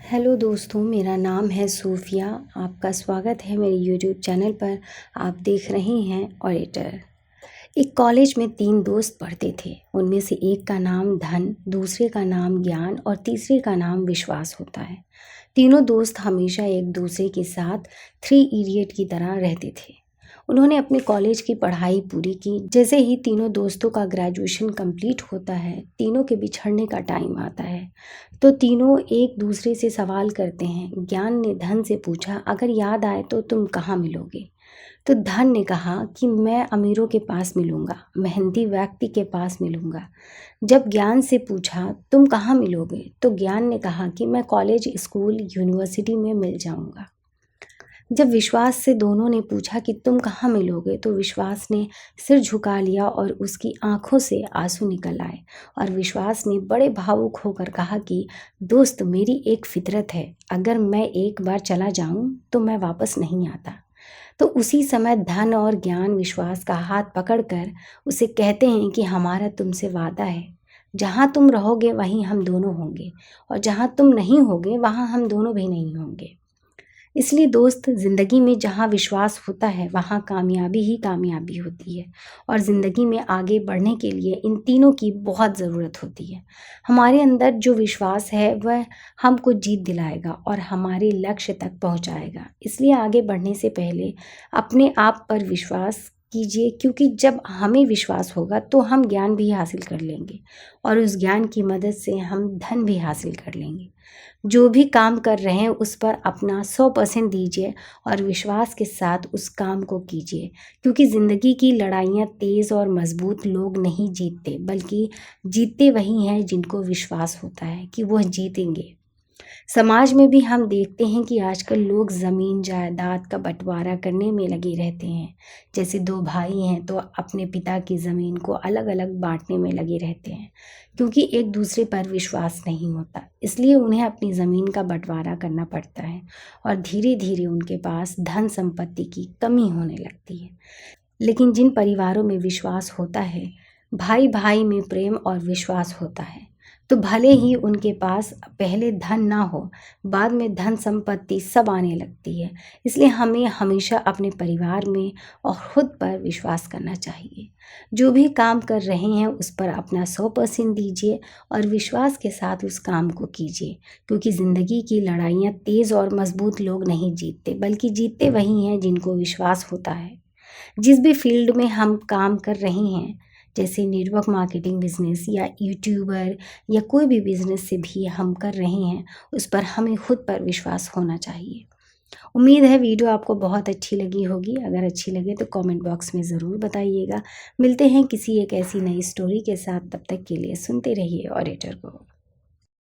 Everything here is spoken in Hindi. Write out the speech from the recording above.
हेलो दोस्तों, मेरा नाम है सूफिया। आपका स्वागत है मेरे यूट्यूब चैनल पर। आप देख रहे हैं ऑडिटर। एक कॉलेज में 3 दोस्त पढ़ते थे। उनमें से एक का नाम धन, दूसरे का नाम ज्ञान और तीसरे का नाम विश्वास होता है। तीनों दोस्त हमेशा एक दूसरे के साथ 3 इडियट की तरह रहते थे। उन्होंने अपने कॉलेज की पढ़ाई पूरी की। जैसे ही तीनों दोस्तों का ग्रेजुएशन कंप्लीट होता है, तीनों के बिछड़ने का टाइम आता है। तो तीनों एक दूसरे से सवाल करते हैं। ज्ञान ने धन से पूछा, अगर याद आए तो तुम कहाँ मिलोगे? तो धन ने कहा कि मैं अमीरों के पास मिलूंगा, मेहनती व्यक्ति के पास मिलूंगा। जब ज्ञान से पूछा तुम कहाँ मिलोगे, तो ज्ञान ने कहा कि मैं कॉलेज, स्कूल, यूनिवर्सिटी में मिल जाऊंगा। जब विश्वास से दोनों ने पूछा कि तुम कहाँ मिलोगे, तो विश्वास ने सिर झुका लिया और उसकी आंखों से आंसू निकल आए। और विश्वास ने बड़े भावुक होकर कहा कि दोस्त, मेरी एक फितरत है, अगर मैं एक बार चला जाऊं तो मैं वापस नहीं आता। तो उसी समय धन और ज्ञान विश्वास का हाथ पकड़कर उसे कहते हैं कि हमारा तुमसे वादा है, जहाँ तुम रहोगे वहीं हम दोनों होंगे, और जहाँ तुम नहीं होगे वहाँ हम दोनों भी नहीं होंगे। इसलिए दोस्त, ज़िंदगी में जहाँ विश्वास होता है वहाँ कामयाबी ही कामयाबी होती है। और ज़िंदगी में आगे बढ़ने के लिए इन तीनों की बहुत ज़रूरत होती है। हमारे अंदर जो विश्वास है वह हमको जीत दिलाएगा और हमारे लक्ष्य तक पहुँचाएगा। इसलिए आगे बढ़ने से पहले अपने आप पर विश्वास कीजिए, क्योंकि जब हमें विश्वास होगा तो हम ज्ञान भी हासिल कर लेंगे और उस ज्ञान की मदद से हम धन भी हासिल कर लेंगे। जो भी काम कर रहे हैं उस पर अपना 100% दीजिए और विश्वास के साथ उस काम को कीजिए, क्योंकि ज़िंदगी की लड़ाइयाँ तेज़ और मजबूत लोग नहीं जीतते, बल्कि जीतते वही हैं जिनको विश्वास होता है कि वह जीतेंगे। समाज में भी हम देखते हैं कि आजकल लोग ज़मीन जायदाद का बंटवारा करने में लगे रहते हैं। जैसे 2 भाई हैं तो अपने पिता की ज़मीन को अलग अलग बांटने में लगे रहते हैं, क्योंकि एक दूसरे पर विश्वास नहीं होता। इसलिए उन्हें अपनी ज़मीन का बंटवारा करना पड़ता है और धीरे धीरे उनके पास धन संपत्ति की कमी होने लगती है। लेकिन जिन परिवारों में विश्वास होता है, भाई भाई में प्रेम और विश्वास होता है, तो भले ही उनके पास पहले धन ना हो, बाद में धन संपत्ति सब आने लगती है। इसलिए हमें हमेशा अपने परिवार में और खुद पर विश्वास करना चाहिए। जो भी काम कर रहे हैं उस पर अपना 100% दीजिए और विश्वास के साथ उस काम को कीजिए, क्योंकि ज़िंदगी की लड़ाइयाँ तेज़ और मजबूत लोग नहीं जीतते, बल्कि जीतते वही हैं जिनको विश्वास होता है। जिस भी फील्ड में हम काम कर रहे हैं, जैसे नेटवर्क मार्केटिंग बिजनेस या यूट्यूबर या कोई भी बिजनेस से भी हम कर रहे हैं, उस पर हमें खुद पर विश्वास होना चाहिए। उम्मीद है वीडियो आपको बहुत अच्छी लगी होगी। अगर अच्छी लगे तो कमेंट बॉक्स में ज़रूर बताइएगा। मिलते हैं किसी एक ऐसी नई स्टोरी के साथ। तब तक के लिए सुनते रहिए ऑडिटर को।